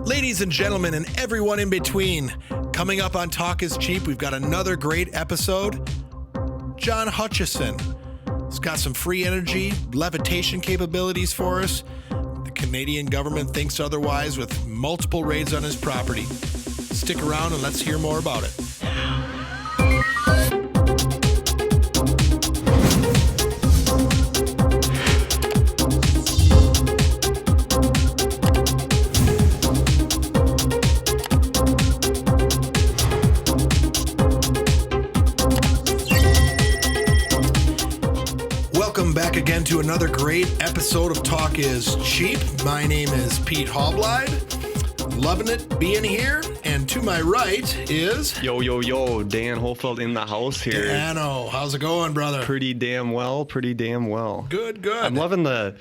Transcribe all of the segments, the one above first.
Ladies and gentlemen, and everyone in between, coming up on Talk is Cheap, we've got another great episode. John Hutchison. He's got some free energy, levitation capabilities for us. The Canadian government thinks otherwise with multiple raids on his property. Stick around and let's hear more about it. Welcome back again to another great episode of Talk is Cheap. My name is Pete Halbleib. Loving it being here. And to my right is... Yo, Dan Hohlfeld in the house here. Dano, how's it going, brother? Pretty damn well. Good. I'm loving the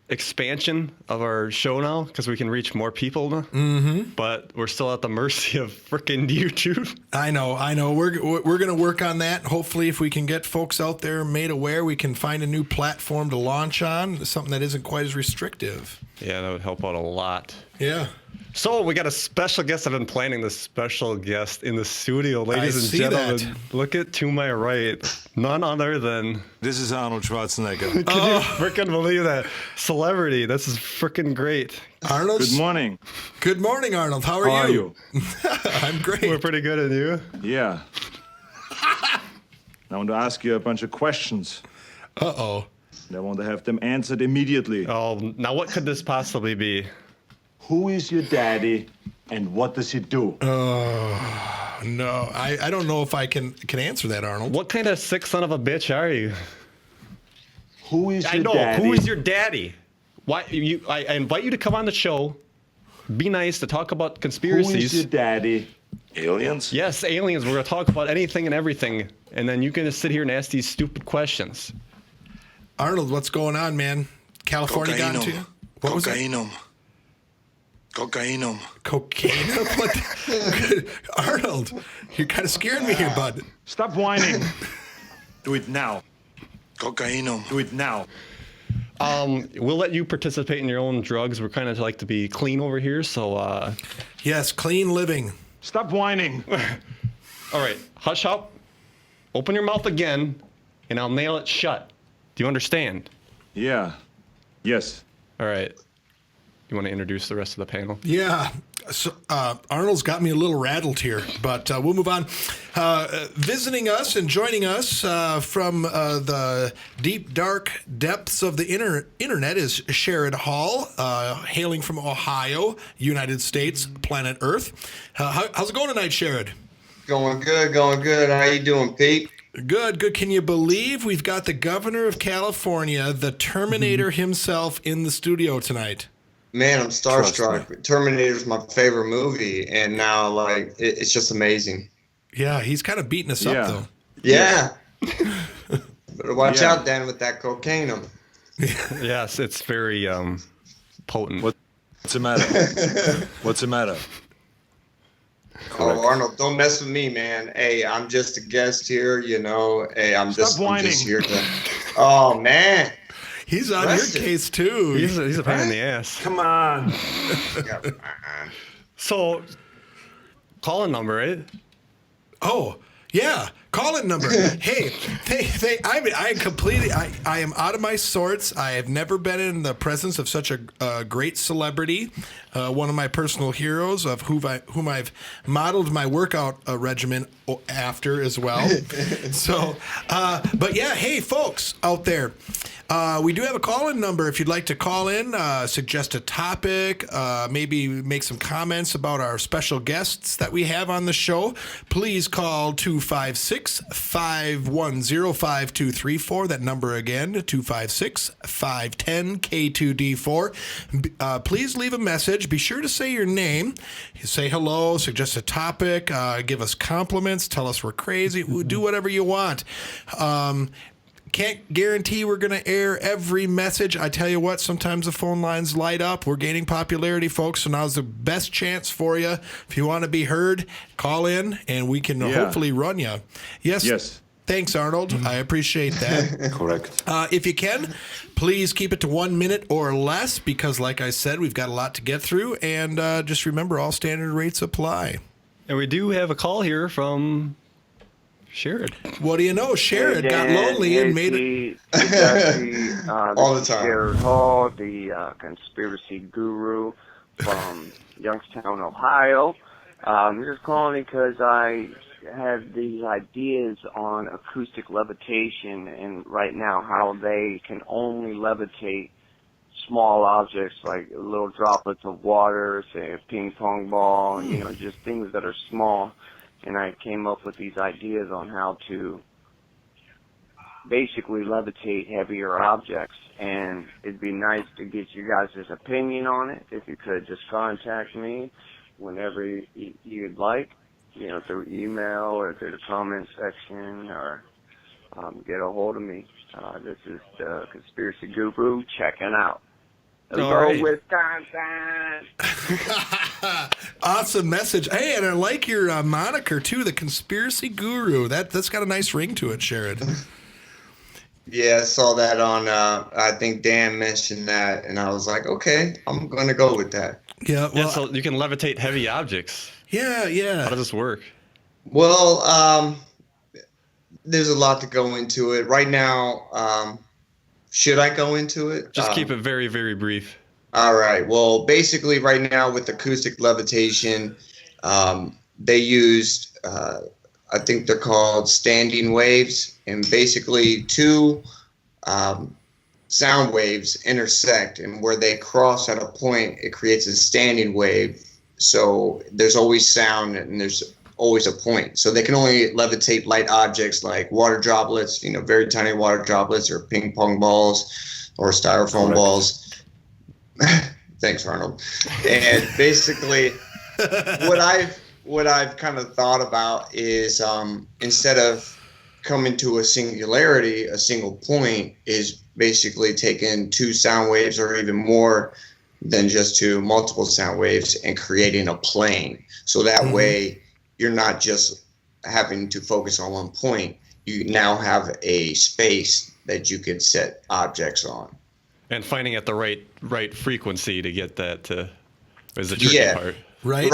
expansion of our show now because we can reach more people now. Mm-hmm. But we're still at the mercy of freaking YouTube. I know. We're going to work on that. Hopefully, if we can get folks out there made aware, we can find a new platform to launch on, something that isn't quite as restrictive. Yeah, that would help out a lot. Yeah. So we got a special guest. I've been planning this special guest in the studio, ladies and gentlemen. That. Look at to my right, none other than... This is Arnold Schwarzenegger. Can you freaking believe that? Celebrity. This is freaking great. Arnold. Good morning. Good morning, Arnold. How are you? I'm great. We're pretty good, and you? Yeah. I want to ask you a bunch of questions. Uh-oh. And I want to have them answered immediately. Oh, now what could this possibly be? Who is your daddy, and what does he do? No, I don't know if I can answer that, Arnold. What kind of sick son of a bitch are you? Who is your I know. daddy? Who is your daddy? Why I invite you to come on the show. Be nice to talk about conspiracies. Who is your daddy? Aliens? Yes, aliens. We're gonna talk about anything and everything, and then you can just sit here and ask these stupid questions. Arnold, what's going on, man? California got into you? What was it? Cocainum. Cocaine? What? Arnold, you're kind of scaring me here, bud. Stop whining. Do it now. Cocainum. Do it now. We'll let you participate in your own drugs. We're kind of like to be clean over here, so... Yes, clean living. Stop whining. All right, hush up. Open your mouth again, and I'll nail it shut. Do you understand? Yeah. Yes. All right. You want to introduce the rest of the panel? Yeah. So, Arnold's got me a little rattled here, but we'll move on. Visiting us and joining us from the deep, dark depths of the internet is Sharid Hall, hailing from Ohio, United States, planet Earth. How's it going tonight, Sharid? Going good. How you doing, Pete? Good. Can you believe we've got the governor of California, the Terminator himself, in the studio tonight? Man, I'm starstruck. Terminator's my favorite movie, and now, it's just amazing. Yeah, he's kind of beating us up, though. Yeah. Better watch out, Dan, with that cocaine. Yes, it's very potent. What's the matter? What's the matter? Oh, Arnold, don't mess with me, man. Hey, I'm just a guest here, Hey, I'm just here to... Oh, man. He's on your case, too. He's a pain in the ass. Come on. So, call a number, right? Oh, yeah. Call-in number. Hey, I am out of my sorts. I have never been in the presence of such a great celebrity, one of my personal heroes, of whom I've modeled my workout regimen after as well. So, but yeah, hey, folks out there, we do have a call-in number. If you'd like to call in, suggest a topic, maybe make some comments about our special guests that we have on the show, please call 256-510-5234. That number again, 256-510-K2D4. Please leave a message. Be sure to say your name. Say hello, suggest a topic, give us compliments, tell us we're crazy. Do whatever you want. Can't guarantee we're going to air every message. I tell you what, sometimes the phone lines light up. We're gaining popularity, folks, so now's the best chance for you. If you want to be heard, call in, and we can hopefully run you. Yes. Thanks, Arnold. I appreciate that. Correct. If you can, please keep it to 1 minute or less because, like I said, we've got a lot to get through. And just remember, all standard rates apply. And we do have a call here from Sharid. What do you know? Sharid got lonely and made it. All the time. Sharid Hall, the conspiracy guru from Youngstown, Ohio. I'm just calling because I have these ideas on acoustic levitation and right now how they can only levitate small objects like little droplets of water, say a ping pong ball, just things that are small. And I came up with these ideas on how to basically levitate heavier objects. And it'd be nice to get you guys' opinion on it. If you could just contact me whenever you'd like, through email or through the comment section, or get a hold of me. This is the Conspiracy Guru checking out. Hello, Wisconsin. Awesome message. Hey, and I like your moniker too, the Conspiracy Guru. That's got a nice ring to it, Sharid. Yeah, I saw that on, I think Dan mentioned that, and I was like, okay, I'm going to go with that. Yeah, well, so you can levitate heavy objects. Yeah. How does this work? Well, there's a lot to go into it. Right now, should I go into it? Just keep it very, very brief. All right. Well, basically right now with acoustic levitation, they used, I think they're called standing waves, and basically two sound waves intersect, and where they cross at a point, it creates a standing wave. So there's always sound and there's always a point. So they can only levitate light objects like water droplets, very tiny water droplets, or ping pong balls or styrofoam balls. Thanks, Arnold. And basically what I've kind of thought about is instead of coming to a singularity, a single point is basically taking two sound waves or even more than just two, multiple sound waves, and creating a plane. So that way you're not just having to focus on one point. You now have a space that you can set objects on. And finding at the right frequency to get that is the tricky part. Right.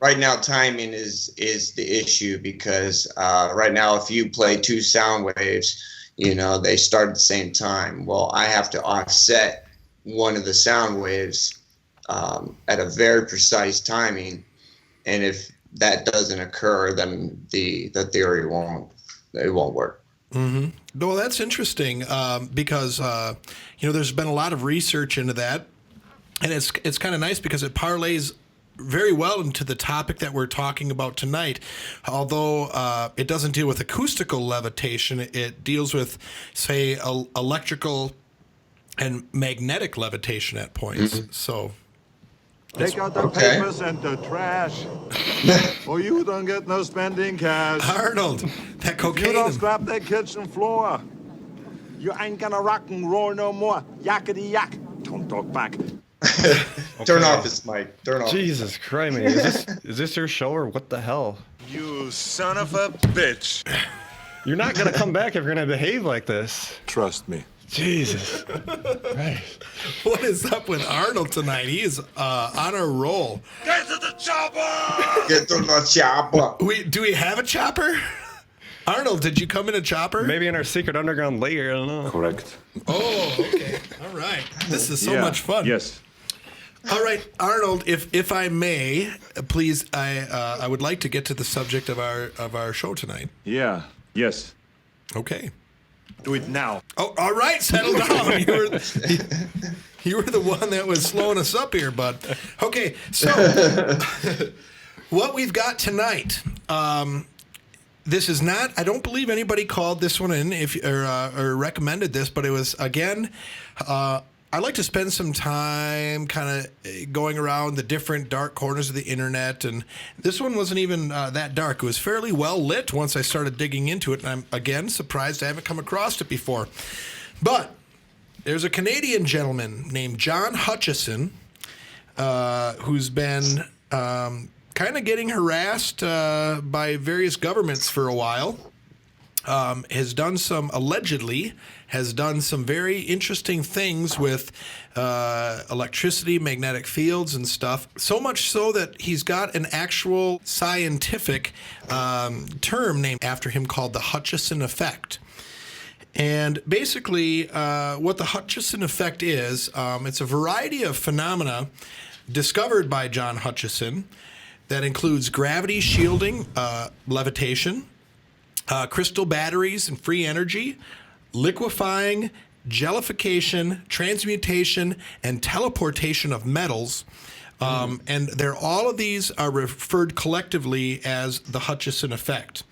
Right now, timing is the issue because right now, if you play two sound waves, they start at the same time. Well, I have to offset one of the sound waves at a very precise timing, and if that doesn't occur, then the theory won't work. Mm-hmm. Well, that's interesting because there's been a lot of research into that, and it's kind of nice because it parlays very well into the topic that we're talking about tonight. Although it doesn't deal with acoustical levitation, it deals with, say, electrical and magnetic levitation at points. Mm-hmm. So take out the papers and the trash, or you don't get no spending cash. Arnold, that cocaine. You don't scrap that kitchen floor. You ain't gonna rock and roll no more. Yakety yak. Don't talk back. Turn off this mic. Turn off. Jesus Christ, man. Is this your show or what the hell? You son of a bitch. You're not going to come back if you're going to behave like this. Trust me. Jesus. Right. What is up with Arnold tonight? He is on a roll. Get to the chopper! Get to the chopper. Do we have a chopper? Arnold, did you come in a chopper? Maybe in our secret underground layer. I don't know. Correct. Oh, okay. All right. This is so much fun. Yes. All right, Arnold, if I may, please, I would like to get to the subject of our show tonight. Yeah. Yes. Okay. Do it now. Oh, all right, settle down. You were the one that was slowing us up here, bud. Okay, so what we've got tonight. This is not. I don't believe anybody called this one in or recommended this, but it was again. I like to spend some time kind of going around the different dark corners of the internet, and this one wasn't even that dark. It was fairly well lit once I started digging into it, and I'm, again, surprised I haven't come across it before. But there's a Canadian gentleman named John Hutchison who's been kind of getting harassed by various governments for a while. allegedly has done some very interesting things with electricity, magnetic fields, and stuff. So much so that he's got an actual scientific term named after him called the Hutchison Effect. And basically, what the Hutchison Effect is, it's a variety of phenomena discovered by John Hutchison that includes gravity shielding, levitation, crystal batteries and free energy, liquefying, jellification, transmutation, and teleportation of metals. And all of these are referred collectively as the Hutchison Effect.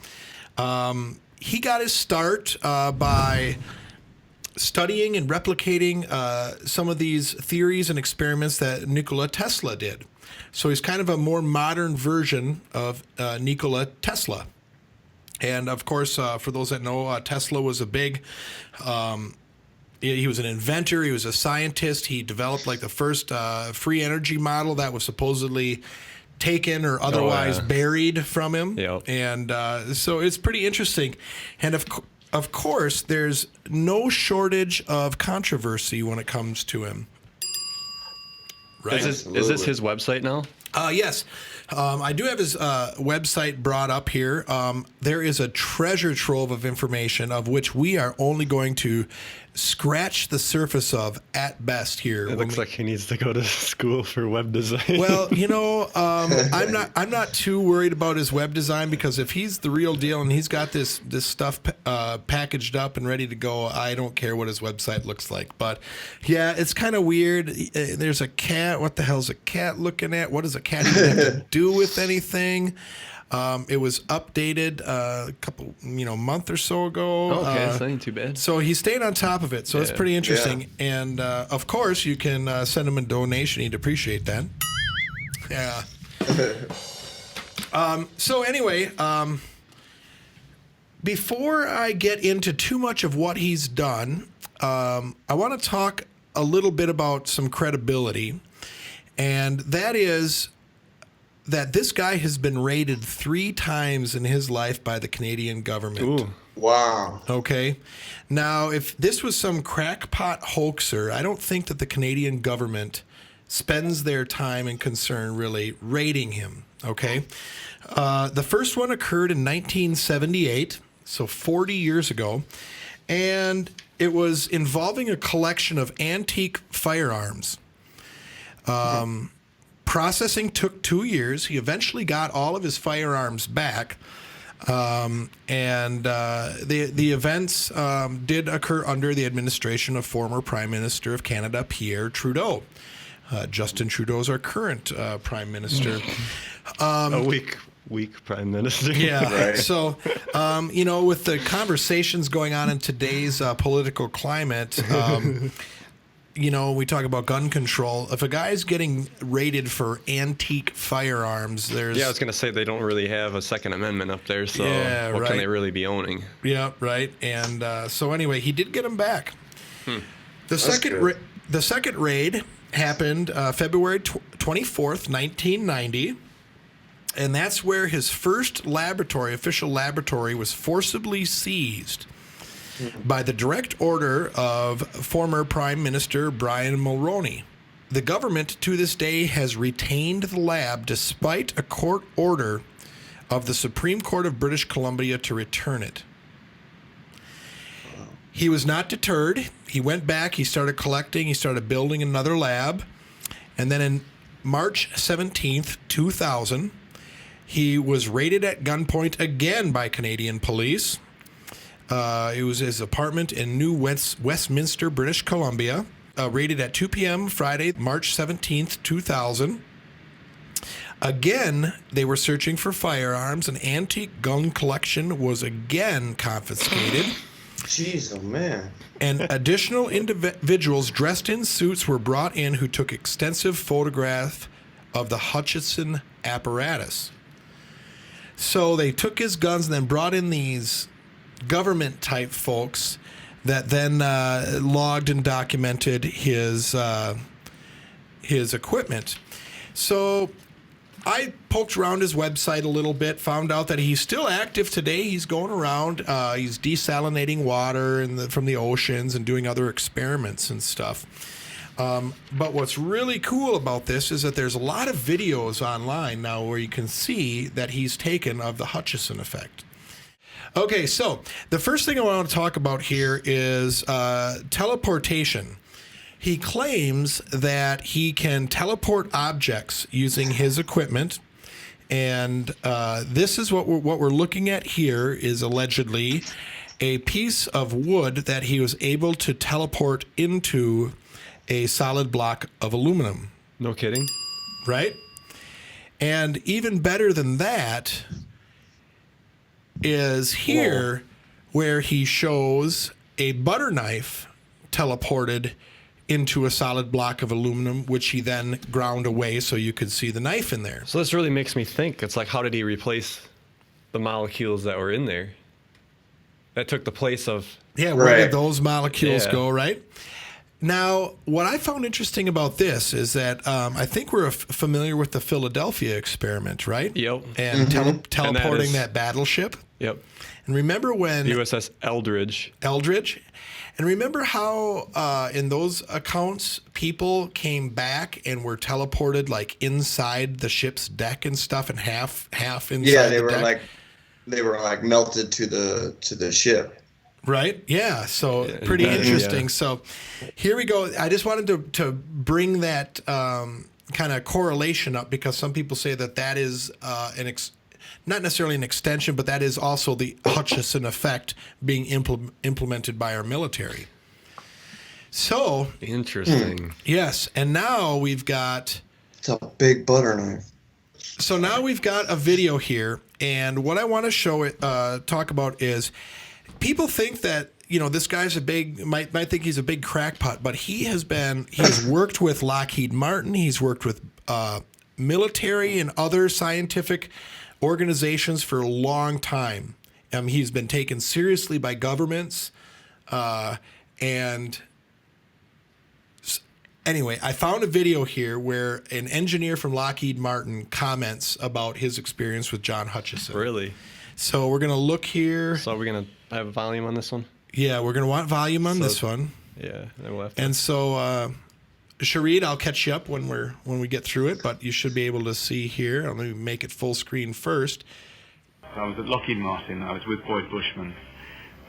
He got his start by studying and replicating some of these theories and experiments that Nikola Tesla did. So he's kind of a more modern version of Nikola Tesla. And of course, for those that know, Tesla was a big, he was an inventor, he was a scientist, he developed like the first free energy model that was supposedly taken or otherwise buried from him. Yep. And so it's pretty interesting. And of course, there's no shortage of controversy when it comes to him. Right? Is this his website now? Yes. I do have his website brought up here. There is a treasure trove of information of which we are only going to scratch the surface of at best here. It looks like he needs to go to school for web design. Well, I'm not too worried about his web design, because if he's the real deal and he's got this stuff packaged up and ready to go, I don't care what his website looks like. But yeah, it's kind of weird. There's a cat. What the hell's a cat looking at? What does a cat even have to do with anything? It was updated a couple, month or so ago. Okay, it's not too bad. So he stayed on top of it. So it's pretty interesting. Yeah. And of course, you can send him a donation. He'd appreciate that. Yeah. So anyway, before I get into too much of what he's done, I want to talk a little bit about some credibility, and that is that this guy has been raided 3 times in his life by the Canadian government. Ooh. Wow. Okay. Now, if this was some crackpot hoaxer, I don't think that the Canadian government spends their time and concern really raiding him. Okay. The first one occurred in 1978, so 40 years ago, and it was involving a collection of antique firearms. Processing took 2 years. He eventually got all of his firearms back. The events did occur under the administration of former Prime Minister of Canada, Pierre Trudeau. Justin Trudeau is our current Prime Minister. A weak Prime Minister. Yeah. Right. So, with the conversations going on in today's political climate, we talk about gun control. If a guy's getting raided for antique firearms, there's... Yeah, I was going to say they don't really have a Second Amendment up there, so what can they really be owning? Yeah, right. And so anyway, he did get him back. The second raid happened February 24th, 1990. And that's where his first official laboratory, was forcibly seized by the direct order of former Prime Minister Brian Mulroney. The government to this day has retained the lab despite a court order of the Supreme Court of British Columbia to return it. He was not deterred. He went back, he started collecting, he started building another lab. And then in March 17th, 2000, he was raided at gunpoint again by Canadian police. It was his apartment in New Westminster, British Columbia. Raided at 2 p.m. Friday, March 17th, 2000. Again, they were searching for firearms. An antique gun collection was again confiscated. Jeez, oh man. And additional individuals dressed in suits were brought in who took extensive photographs of the Hutchison apparatus. So they took his guns and then brought in these government-type folks that then logged and documented his equipment. So I poked around his website a little bit, found out that he's still active today. He's going around, he's desalinating water from the oceans and doing other experiments and stuff. But what's really cool about this is that there's a lot of videos online now where you can see that he's taken of the Hutchison effect. Okay, so the first thing I want to talk about here is teleportation. He claims that he can teleport objects using his equipment, and this is what we're looking at here is allegedly a piece of wood that he was able to teleport into a solid block of aluminum. No kidding. Right? And even better than that is here where he shows a butter knife teleported into a solid block of aluminum, which he then ground away so you could see the knife in there. So this really makes me think. It's like, how did he replace the molecules that were in there? That took the place of... Yeah, where did those molecules go, right? Now, what I found interesting about this is that I think we're familiar with the Philadelphia experiment, right? Yep. And teleporting that battleship. Yep. And remember when... USS Eldridge. And remember how in those accounts, people came back and were teleported like inside the ship's deck and stuff, and half inside. Yeah, they were like melted to the ship. Right. Yeah. So pretty interesting. Yeah. So here we go. I just wanted to bring that kind of correlation up because some people say that is not necessarily an extension, but that is also the Hutchison effect being implemented by our military. So interesting. Yes, and now we've got... It's a big butter knife. So now we've got a video here, and what I want to talk about is people think that this guy's might think he's a big crackpot, but he's worked with Lockheed Martin, he's worked with military and other scientific organizations for a long time. He's been taken seriously by governments. And anyway, I found a video here where an engineer from Lockheed Martin comments about his experience with John Hutchison. Really? So we're going to look here. So are we going to have volume on this one? Yeah, we're going to want volume on this one. Yeah. Then we'll have to... And so... Sharid, I'll catch you up when we get through it, but you should be able to see here. Let me make it full screen first. I was at Lockheed Martin. I was with Boyd Bushman,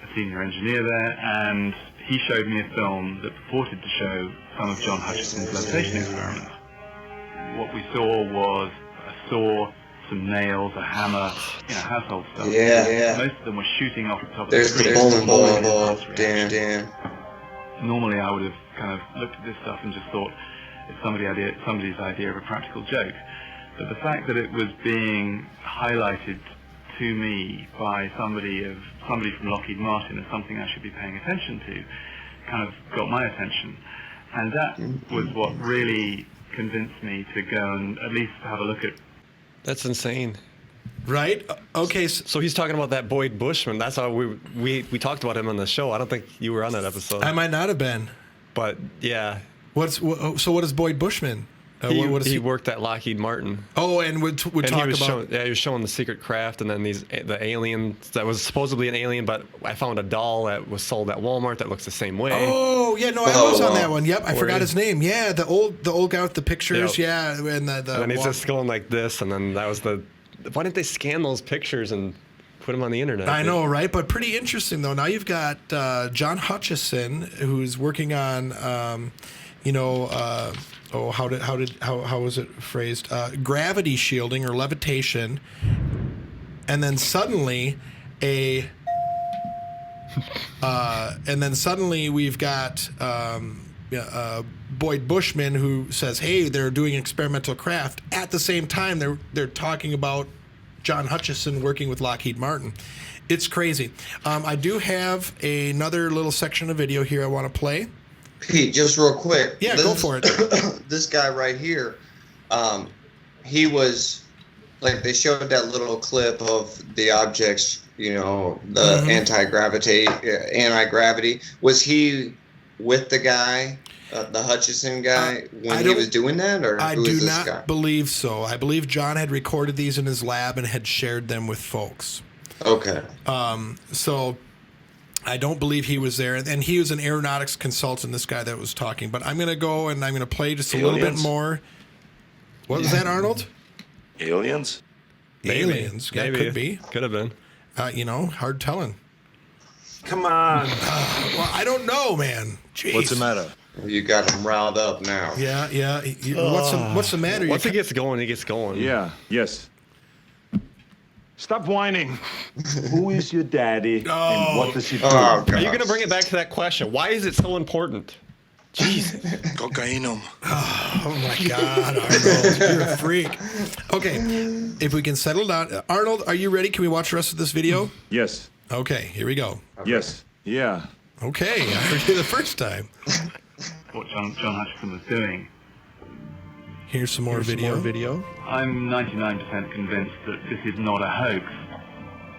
a senior engineer there, and he showed me a film that purported to show some of John Hutchison's levitation experiments. What we saw was a saw, some nails, a hammer, household stuff. Yeah. Most of them were shooting off the top There's of the screen. There's the bowling ball. Damn. Normally I would have kind of looked at this stuff and just thought it's somebody's idea of a practical joke. But the fact that it was being highlighted to me by somebody from Lockheed Martin as something I should be paying attention to kind of got my attention. And that was what really convinced me to go and at least have a look at. That's insane. Right? Okay. So he's talking about that Boyd Bushman. That's how we talked about him on the show. I don't think you were on that episode. I might not have been. But yeah. So what is Boyd Bushman? He worked at Lockheed Martin. Oh, and would talk about... he was showing the secret craft, and then the alien that was supposedly an alien, but I found a doll that was sold at Walmart that looks the same way. Oh, yeah, no, I was on that one. Yep, I forgot his name. Yeah, the old guy with the pictures. Yep. Yeah, and then he's just going like this, and then that was the... Why didn't they scan those pictures and put them on the internet? I know, right? But pretty interesting, though. Now you've got John Hutchison, who's working on, how was it phrased? Gravity shielding or levitation, and then suddenly we've got Boyd Bushman, who says, "Hey, they're doing experimental craft." At the same time, they're talking about John Hutchison working with Lockheed Martin. It's crazy. I do have another little section of video here I want to play. Pete, just real quick. Yeah, go for it. This guy right here, he was like, they showed that little clip of the objects, the anti-gravity. Was he with the guy the Hutchison guy when I he was doing that, or I who do is this not guy? believe so. I believe John had recorded these in his lab and had shared them with folks. Okay. So I don't believe he was there. And he was an aeronautics consultant, this guy that was talking. But I'm going to go and I'm going to play just a little bit more. What was that, Arnold? Aliens? Aliens. Yeah, Maybe. could be. Could have been. Hard telling. Come on. Well, I don't know, man. Jeez. What's the matter? You got him riled up now. Yeah. What's the matter? Once he gets going, he gets going. Yeah, yes. Stop whining. Who is your daddy and what does he do? Oh, Are you going to bring it back to that question? Why is it so important? Jesus. Cocainum. Oh my God, Arnold, you're a freak. Okay, if we can settle down. Arnold, are you ready? Can we watch the rest of this video? Yes. Okay, here we go. Yes. Yeah. Okay, I heard you the first time. What John Hutchison was doing. Here's some more video. I'm 99% convinced that this is not a hoax.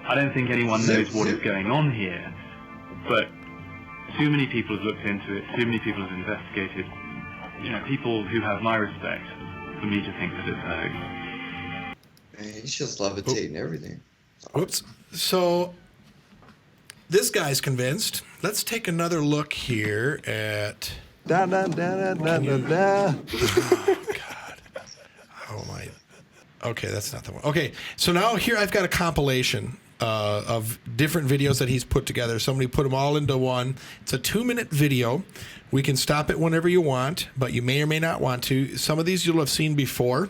I don't think anyone knows what is going on here, but too many people have looked into it, too many people have investigated. People who have my respect for me to think that it's a hoax. Man, he's just levitating everything. Whoops. So this guy's convinced. Let's take another look here at. Da da da da da da da. Oh God. Oh my. Okay, that's not the one. Okay, so now here I've got a compilation of different videos that he's put together. Somebody put them all into one. It's a 2-minute video. We can stop it whenever you want, but you may or may not want to. Some of these you'll have seen before.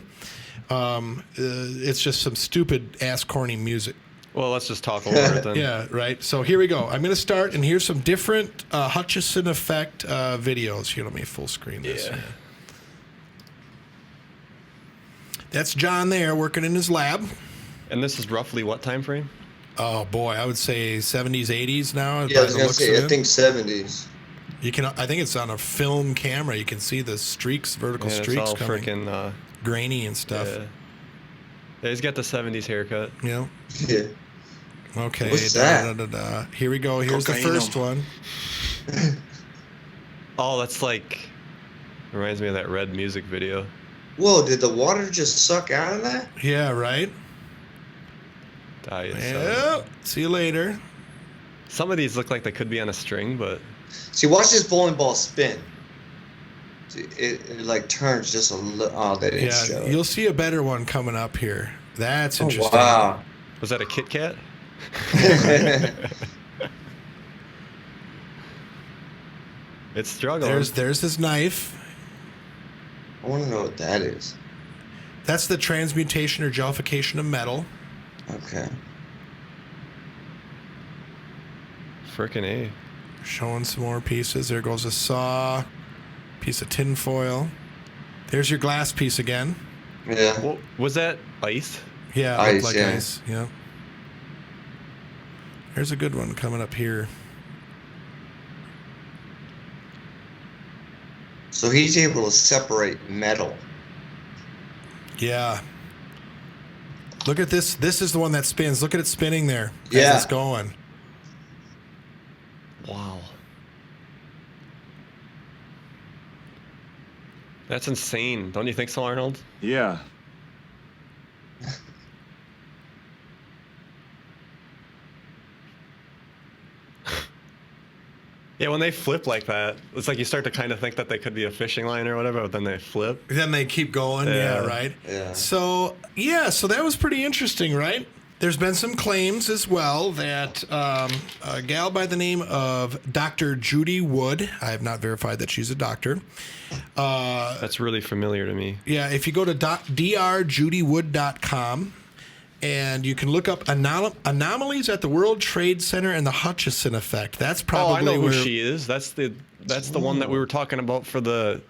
It's just some stupid ass corny music. Well, let's just talk over it then. Yeah, right. So here we go. I'm going to start, and here's some different Hutchison Effect videos. Here, let me full screen this. Yeah. That's John there working in his lab. And this is roughly what time frame? Oh boy, I would say 70s, 80s now. Yeah, I by was the gonna looks say, of I it. think 70s. You can. I think it's on a film camera. You can see the streaks, vertical Yeah, streaks it's all coming, freaking grainy and stuff. Yeah, he's got the 70s haircut. You know. Yeah. Okay. What's that? Here we go. Here's the Cocainum. first one. Oh, that's like reminds me of that Red music video. Whoa, did the water just suck out of that? Yeah. Right. Yeah. See you later. Some of these look like they could be on a string, but See, watch this bowling ball spin. See, it like turns just a little. Oh, they didn't show Yeah. it. You'll see a better one coming up here. That's interesting. Wow. was that a Kit Kat? It's struggling. There's his knife. I want to know what that is. That's the transmutation or jellification of metal. Okay. Frickin' A. Showing some more pieces. There goes a saw, piece of tin foil. There's your glass piece again. Yeah. Well, was that ice? Yeah, it Ice, looked like yeah. ice. Yeah. There's a good one coming up here. So he's able to separate metal. Yeah. Look at this. This is the one that spins. Look at it spinning there as Yeah. it's going. Wow. That's insane. Don't you think so, Arnold? Yeah. Yeah, when they flip like that, it's like you start to kind of think that they could be a fishing line or whatever, but then they flip. Then they keep going. Yeah, Yeah. right? Yeah. So that was pretty interesting, right? There's been some claims as well that a gal by the name of Dr. Judy Wood, I have not verified that she's a doctor. That's really familiar to me. Yeah, if you go to drjudywood.com and you can look up anomalies at the World Trade Center and the Hutchison Effect. That's probably Oh, I know who where she is. That's the one that we were talking about for the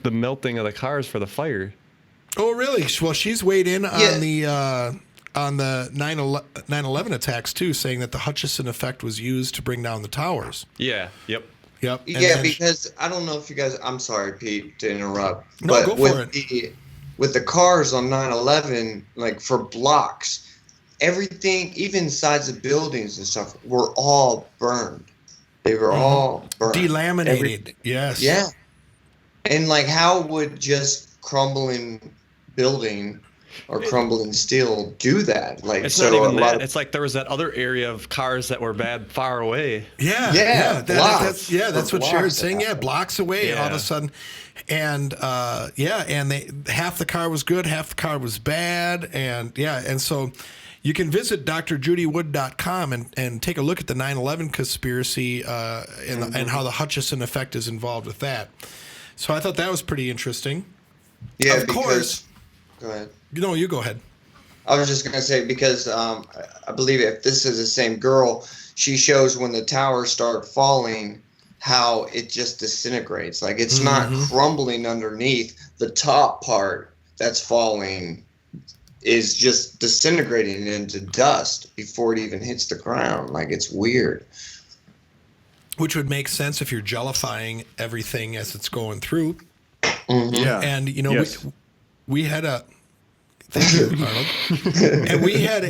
melting of the cars for the fire. Oh, really? Well, she's weighed in Yeah. on the 9/11 attacks too, saying that the Hutchison Effect was used to bring down the towers. Yeah. Yep. Yep. And Yeah, then- because I don't know if you guys. I'm sorry, Pete, to interrupt. No, but go with for it. With the cars on 9/11, like for blocks, everything, even inside the buildings and stuff, were all burned. They were all burned. Delaminated. Yes. Yeah. And like, how would just crumbling building or crumbling steel do that? Like, It's so not even a lot that. of, It's like there was that other area of cars that were bad far away. Yeah. blocks. That's what Blocks Sharid's saying. that Yeah, happened. blocks away all of Yeah. a sudden. And and they half the car was good, half the car was bad. And so you can visit drjudywood.com and take a look at the 9/11 conspiracy and how the Hutchison Effect is involved with that. So I thought that was pretty interesting. yeah, of course. Go ahead. No, you go ahead. I was just gonna say, because I believe if this is the same girl, she shows when the towers start falling how it just disintegrates. Like, it's not crumbling underneath. The top part that's falling is just disintegrating into dust before it even hits the ground. Like, it's weird. Which would make sense if you're jellifying everything as it's going through. Yeah. And Yes. we had a thank you, Arnold. And we had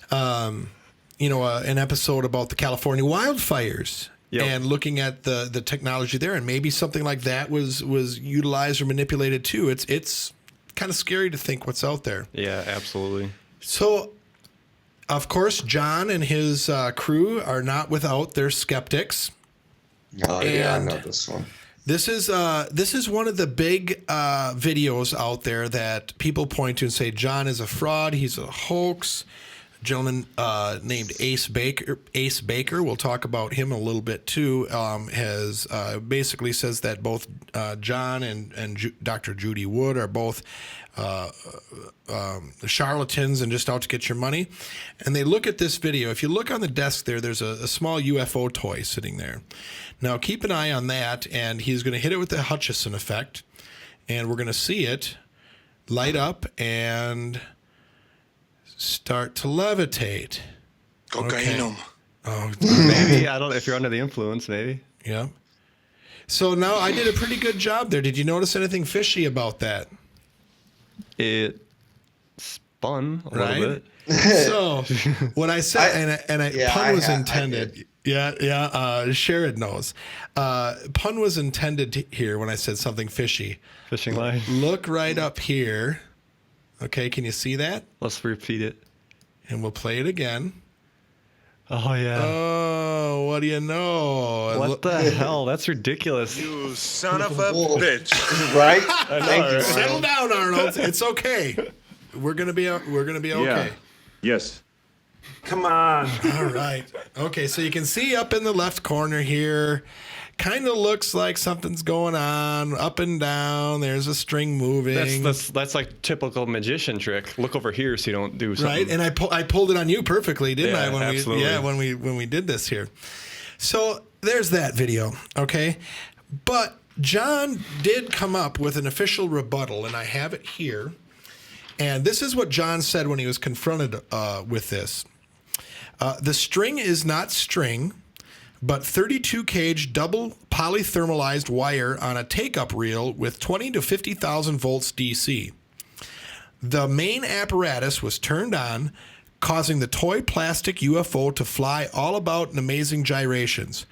an episode about the California wildfires. Yep. And looking at the technology there, and maybe something like that was utilized or manipulated too. It's kind of scary to think what's out there. Yeah, absolutely. So, of course, John and his crew are not without their skeptics. Oh yeah, I And- know this one. This is one of the big videos out there that people point to and say John is a fraud. He's a hoax. A gentleman named Ace Baker. We'll talk about him a little bit too. Has basically says that both John and Dr. Judy Wood are both charlatans and just out to get your money. And they look at this video. If you look on the desk there's a small UFO toy sitting there. Now keep an eye on that, and he's going to hit it with the Hutchison effect, and we're going to see it light up and start to levitate. Cocainum. Oh, Maybe, I don't know if you're under the influence, maybe. yeah. So now I did a pretty good job there. Did you notice anything fishy about that? It spun a Right? little bit. So what I said, pun was intended. Sharid knows. Pun was intended here when I said something fishy. Fishing line. Look right up here. Okay, can you see that? Let's repeat it. And we'll play it again. Oh, yeah. Oh, what do you know? What the hell? That's ridiculous. You son of a bitch. Right? Thank you. Settle down, Arnold. It's okay. We're gonna be okay. Yeah. Yes. Come on. All right. Okay, so you can see up in the left corner here, kind of looks like something's going on up and down. There's a string moving. That's like typical magician trick. Look over here so you don't do something. Right, and I pulled it on you perfectly, didn't I? Yeah, absolutely. When we did this here. So there's that video. Okay, but John did come up with an official rebuttal, and I have it here. And this is what John said when he was confronted with this. The string is not string, but 32 cage double polythermalized wire on a take-up reel with 20 to 50,000 volts DC. The main apparatus was turned on, causing the toy plastic UFO to fly all about in amazing gyrations.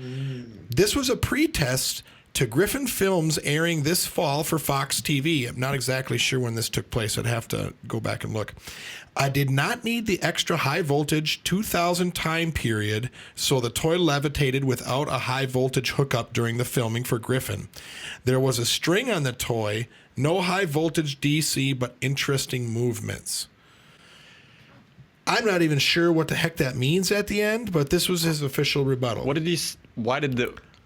This was a pre-test to Griffin Films airing this fall for Fox TV. I'm not exactly sure when this took place. I'd have to go back and look. I did not need the extra high voltage 2000 time period, so the toy levitated without a high voltage hookup during the filming for Griffin. There was a string on the toy, no high voltage DC, but interesting movements. I'm not even sure what the heck that means at the end, but this was his official rebuttal.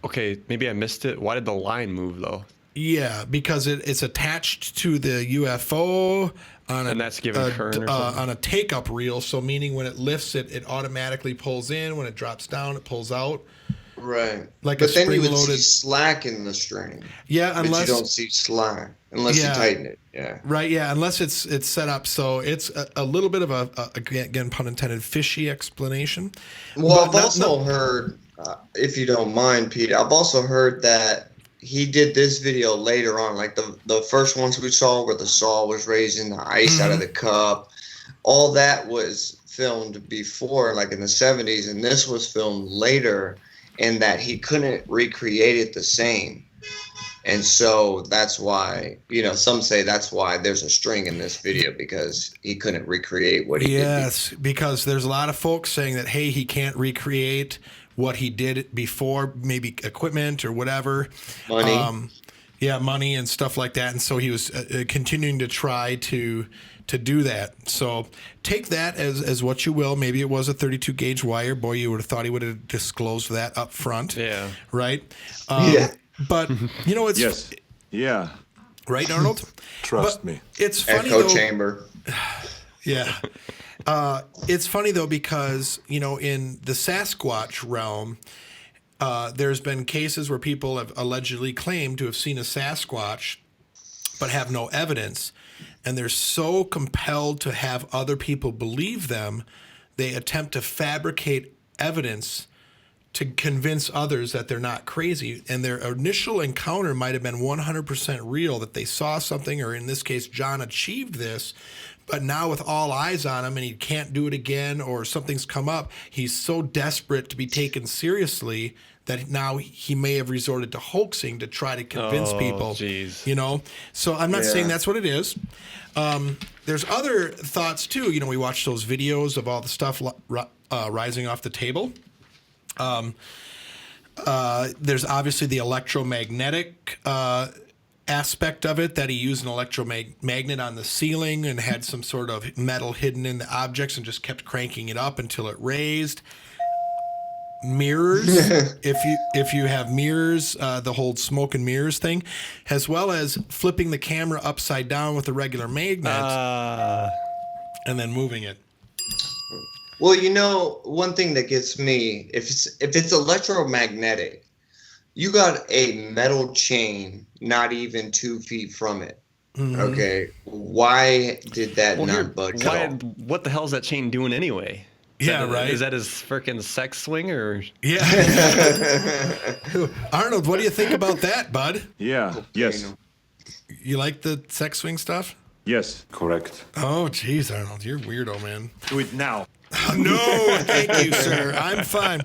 Okay, maybe I missed it. Why did the line move though? Yeah, because it's attached to the UFO And that's giving current or something? on a take-up reel. So meaning when it lifts it, it automatically pulls in. When it drops down, it pulls out. Right. Like but a then you would spring-loaded- see slack in the string. Yeah, But unless you don't see slack unless Yeah. you tighten it. Yeah. right. Yeah, unless it's set up so it's a little bit of a again pun intended fishy explanation. Well, But I've not- also heard, if you don't mind, Pete, I've also heard that he did this video later on, like the first ones we saw where the saw was raising the ice out of the cup. All that was filmed before, like in the 70s, and this was filmed later. and that he couldn't recreate it the same. And so that's why, some say that's why there's a string in this video, because he couldn't recreate what he did. Yes, because there's a lot of folks saying that, hey, he can't recreate what he did before, maybe equipment or whatever. Money. Money and stuff like that. And so he was continuing to try to do that. So take that as what you will. Maybe it was a 32 gauge wire. Boy, you would have thought he would have disclosed that up front. Yeah. Right? Yeah. But, it's... Yes. Yeah. Right, Arnold? Trust me. It's funny, Echo though, chamber. Yeah. It's funny, though, because, in the Sasquatch realm, there's been cases where people have allegedly claimed to have seen a Sasquatch but have no evidence. And they're so compelled to have other people believe them, they attempt to fabricate evidence to convince others that they're not crazy. And their initial encounter might have been 100% real, that they saw something, or in this case, John achieved this. But now with all eyes on him and he can't do it again, or something's come up, he's so desperate to be taken seriously that now he may have resorted to hoaxing to try to convince people. Geez. So I'm not saying that's what it is. There's other thoughts too. We watch those videos of all the stuff rising off the table. There's obviously the electromagnetic aspect of it, that he used an electromagnet on the ceiling and had some sort of metal hidden in the objects and just kept cranking it up until it raised. Mirrors, if you have mirrors, the whole smoke and mirrors thing, as well as flipping the camera upside down with a regular magnet and then moving it. Well, one thing that gets me, if it's electromagnetic, you got a metal chain not even 2 feet from it. Mm-hmm. Okay, why did that not budge at all? What the hell is that chain doing anyway? Right. Is that his freaking sex swing or? Yeah. Arnold, what do you think about that, bud? Yeah. Yes. You like the sex swing stuff? Yes. Correct. Oh, geez, Arnold, you're weirdo, man. Do it now. No, thank you, sir. I'm fine.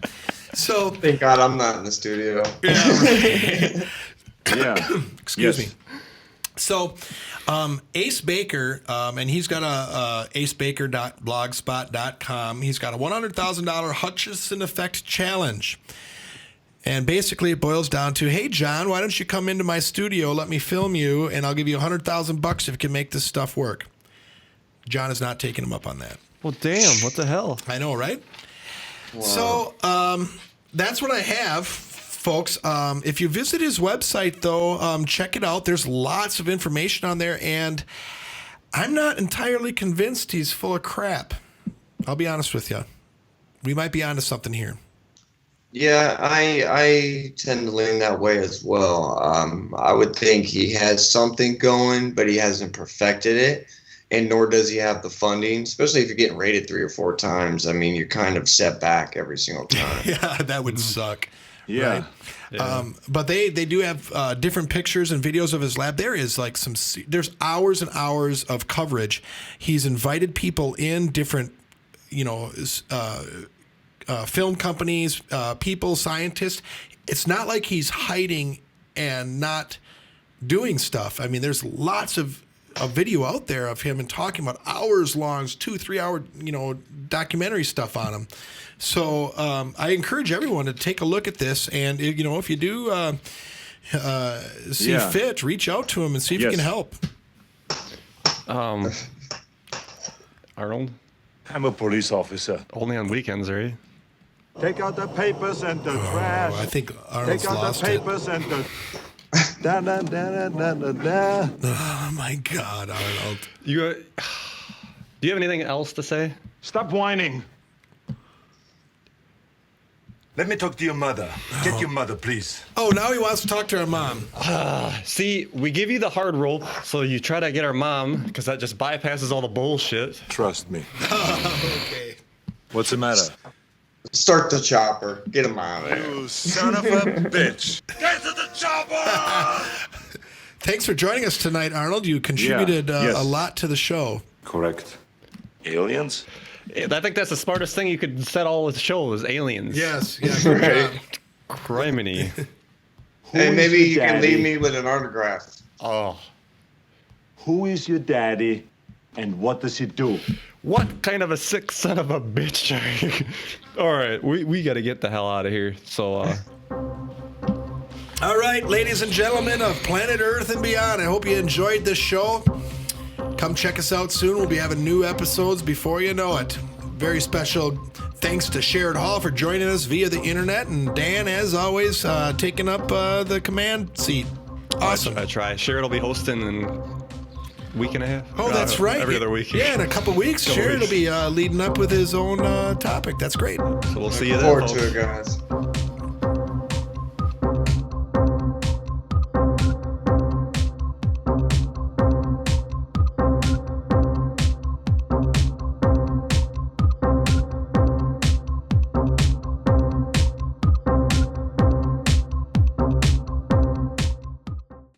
So. Thank God I'm not in the studio. Yeah. Right. Yeah. Excuse me. So, Ace Baker, and he's got a acebaker.blogspot.com. He's got a $100,000 Hutchison Effect challenge. And basically it boils down to, hey, John, why don't you come into my studio, let me film you, and I'll give you $100,000 if you can make this stuff work. John is not taking him up on that. Well, damn, what the hell? I know, right? Wow. So that's what I have, folks. If you visit his website, though, check it out. There's lots of information on there, and I'm not entirely convinced he's full of crap. I'll be honest with you. We might be onto something here. Yeah, I tend to lean that way as well. I would think he has something going, but he hasn't perfected it, and nor does he have the funding, especially if you're getting rated 3 or 4 times. I mean, you're kind of set back every single time. Yeah, that would suck. Yeah. Right? Yeah. But they do have different pictures and videos of his lab. There is like there's hours and hours of coverage. He's invited people in, different, film companies, people, scientists. It's not like he's hiding and not doing stuff. I mean, there's lots of video out there of him and talking about hours long, 2-3 hour, documentary stuff on him. So I encourage everyone to take a look at this, and if you do see fit, reach out to him and see if you can help. Arnold? I'm a police officer. Only on weekends, right? Take out the papers and the trash. I think Arnold's lost it. Take out the papers and the... Da, da, da, da, da, da. Oh, my God, Arnold. Do you have anything else to say? Stop whining. Let me talk to your mother. Get your mother, please. Oh, now he wants to talk to our mom. See, we give you the hard rope, so you try to get our mom, because that just bypasses all the bullshit. Trust me. Okay. What's the matter? Start the chopper. Get him out of there. You son of a bitch. Get to the chopper! Thanks for joining us tonight, Arnold. You contributed a lot to the show. Correct. Aliens? I think that's the smartest thing you could set all with the show is aliens. Yes. Yeah, good job. Criminy. And maybe your you can daddy? leave me with an autograph. Oh. Who is your daddy, and what does he do? What kind of a sick son of a bitch are you? All right, we got to get the hell out of here. So, All right, ladies and gentlemen of planet Earth and beyond, I hope you enjoyed this show. Come check us out soon. We'll be having new episodes before you know it. Very special thanks to Sharid Hall for joining us via the internet, and Dan, as always, taking up the command seat. Awesome. I try. Sharid will be hosting in a week and a half. Oh, that's right. Every other week. Yeah, in a couple weeks, Sharid will be leading up with his own topic. That's great. So we'll see you then, Forward folks. to it, guys.